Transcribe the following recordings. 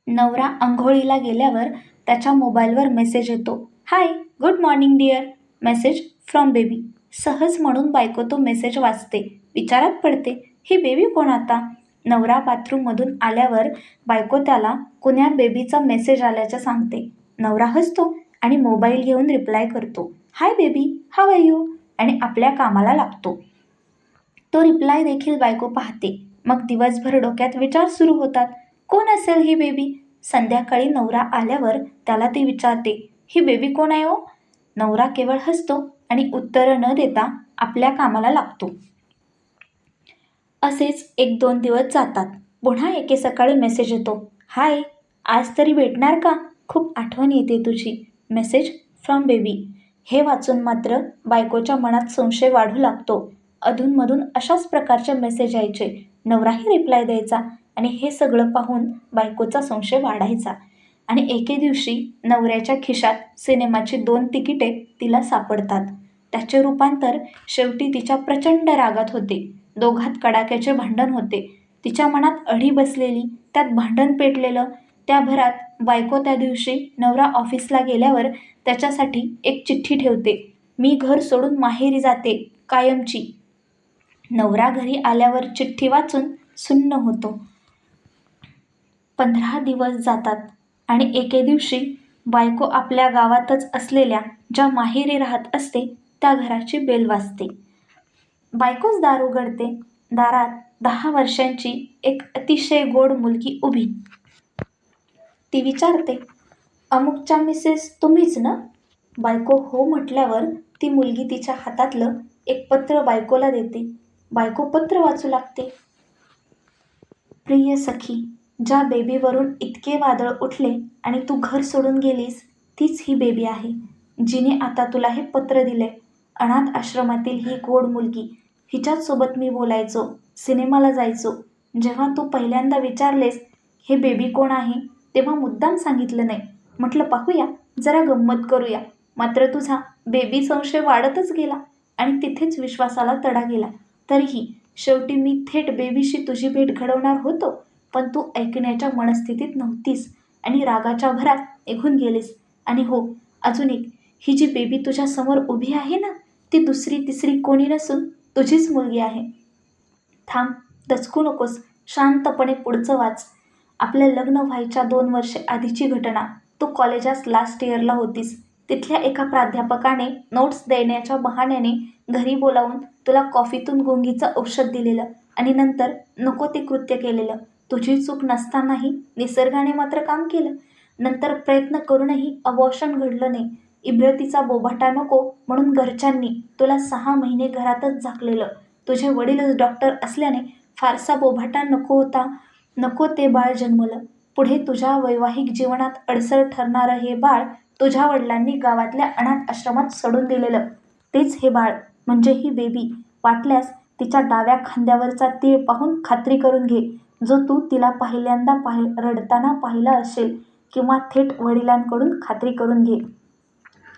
नवरा अंघोळीला गेल्यावर त्याच्या मोबाईलवर मेसेज येतो. Hi, good morning dear. Message from baby. सहज म्हणून बायको तो मेसेज वाचते. विचारात पडते, ही बेबी कोण आता? नवरा बाथरूममधून आल्यावर बायको त्याला कुण्या बेबीचा मेसेज आल्याचं सांगते. नवरा हसतो आणि मोबाईल घेऊन रिप्लाय करतो, hi baby, how are you, आणि आपल्या कामाला लागतो. तो रिप्लाय देखील बायको पाहते. मग दिवसभर डोक्यात विचार सुरू होतात. कोण असेल ही बेबी? संध्याकाळी नवरा आल्यावर त्याला ती विचारते, ही बेबी कोण आहे हो? नवरा केवळ हसतो आणि उत्तरं न देता आपल्या कामाला लागतो. असेच 1-2 दिवस जातात. पुन्हा एके सकाळी मेसेज येतो, हाय, आज तरी भेटणार का? खूप आठवण येते तुझी. Message from baby. हे वाचून मात्र बायकोच्या मनात संशय वाढू लागतो. अधूनमधून अशाच प्रकारचे मेसेज यायचे. नवराही रिप्लाय द्यायचा आणि हे सगळं पाहून बायकोचा संशय वाढायचा. आणि एके दिवशी नवऱ्याच्या खिशात सिनेमाची 2 तिकिटे तिला सापडतात. त्याचे रूपांतर शेवटी तिच्या प्रचंड रागात होते. दोघात कडाक्याचे भांडण होते. तिच्या मनात अढी बसलेली, त्यात भांडण पेटलेलं. त्या भरात बायको त्या दिवशी नवरा ऑफिसला गेल्यावर त्याच्यासाठी एक चिठ्ठी ठेवते. मी घर सोडून माहेरी जाते, कायमची. नवरा घरी आल्यावर चिठ्ठी वाचून सुन्न होतो. 15 दिवस जातात आणि एके दिवशी बायको आपल्या गावातच असलेल्या ज्या माहेरी राहत असते त्या घराची बेल वाजते. बायकोच दार उघडते. दारात 10 वर्षांची एक अतिशय गोड मुलगी उभी. ती विचारते, अमुकच्या मिसेस तुम्हीच ना? बायको हो म्हटल्यावर ती मुलगी तिच्या हातातलं एक पत्र बायकोला देते. बायको पत्र वाचू लागते. प्रिय सखी, ज्या बेबीवरून इतके वादळ उठले आणि तू घर सोडून गेलीस, तीच ही बेबी आहे, जिने आता तुला हे पत्र दिले. अनाथ आश्रमातील ही गोड मुलगी, हिच्याच सोबत मी बोलायचो, सिनेमाला जायचो. जेव्हा तू पहिल्यांदा विचारलेस हे बेबी कोण आहे, तेव्हा मुद्दाम सांगितलं नाही. म्हटलं पाहूया, जरा गंमत करूया. मात्र तुझा बेबी संशय वाढतच गेला आणि तिथेच विश्वासाला तडा गेला. तरीही शेवटी मी थेट बेबीशी तुझी भेट घडवणार होतो, पण तू ऐकण्याच्या मनस्थितीत नव्हतीस आणि रागाच्या भरात निघून गेलीस. आणि हो, अजून एक, ही जी बेबी तुझ्या समोर उभी आहे ना, ती दुसरी तिसरी कोणी नसून तुझीच मुलगी आहे. थांब, दचकू नकोस, शांतपणे पुढचं वाच. आपलं लग्न व्हायच्या 2 वर्षे आधीची घटना. तू कॉलेजात लास्ट इयरला होतीस. तिथल्या एका प्राध्यापकाने नोट्स देण्याच्या बहाण्याने घरी बोलावून तुला कॉफीतून गुंगीचं औषध दिलेलं आणि नंतर नको ते कृत्य केलेलं. तुझी चूक नसतानाही निसर्गाने मात्र काम केलं. नंतर प्रयत्न करूनही अबॉर्शन घडलं नाही. इब्रतीचा बोभाटा नको म्हणून घरच्यांनी तुला 6 महिने घरातच झाकलेलं. तुझे वडीलच डॉक्टर असल्याने फारसा बोभाटा नको होता. नको ते बाळ जन्मलं. पुढे तुझ्या वैवाहिक जीवनात अडसर ठरणारं हे बाळ तुझ्या वडिलांनी गावातल्या अनाथ आश्रमात सोडून दिलेलं. तेच हे बाळ, म्हणजे ही बेबी. वाटल्यास तिच्या डाव्या खांद्यावरचा तीळ पाहून खात्री करून घे, जो तू तिला पहिल्यांदा रडताना पाहिला असेल, किंवा थेट वडिलांकडून खात्री करून घे.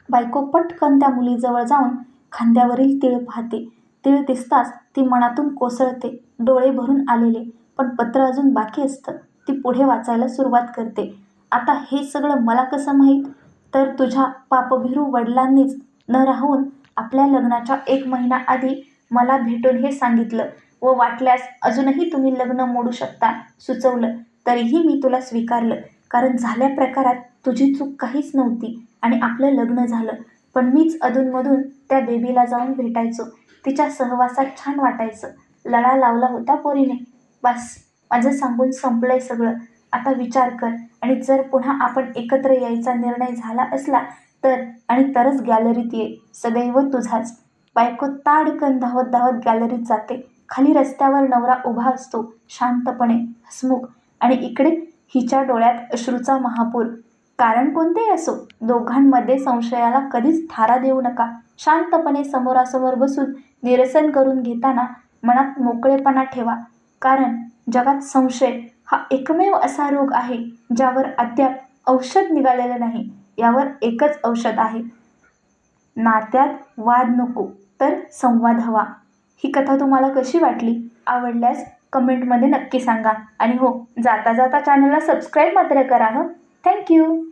बायको पटकन त्या मुलीजवळ जाऊन खांद्यावरील तीळ पाहते. तीळ दिसताच ती मनातून कोसळते, डोळे भरून आलेले. पण पत्र अजून बाकी असतं. ती पुढे वाचायला सुरुवात करते. आता हे सगळं मला कसं माहीत? तर तुझ्या पापभिरू वडिलांनीच न राहून आपल्या लग्नाच्या 1 महिना आधी मला भेटून हे सांगितलं व वाटल्यास अजूनही तुम्ही लग्न मोडू शकता सुचवलं, तरीही मी तुला स्वीकारलं. कारण झाल्या प्रकारात तुझी चूक काहीच नव्हती आणि आपलं लग्न झालं. पण मीच अधूनमधून त्या बेबीला जाऊन भेटायचो. तिच्या सहवासात छान वाटायचं. लळा लावला होता पोरीने. बस, माझं सांगून संपलंय सगळं. आता विचार कर, आणि जर पुन्हा आपण एकत्र यायचा निर्णय झाला असला तर, आणि तरच गॅलरीत ये. सदैव तुझाच. बायको ताडकन धावत धावत गॅलरीत जाते. खाली रस्त्यावर नवरा उभा असतो, शांतपणे, हसमुख. आणि इकडे हिच्या डोळ्यात अश्रूचा महापूर. कारण कोणतेही असो, दोघांमध्ये संशयाला कधीच थारा देऊ नका. शांतपणे समोरासमोर बसून निरसन करून घेताना मनात मोकळेपणा ठेवा. कारण जगात संशय हा एकमेव असा रोग आहे ज्यावर अद्याप औषध निघालेलं नाही. यावर एकच औषध आहे. नात्यात वाद नको, तर संवाद हवा. ही कथा तुम्हाला कशी वाटली? आवडल्यास कमेंटमध्ये नक्की सांगा. आणि हो, जाता जाता चॅनलला सबस्क्राईब मात्र करा हं. थँक्यू.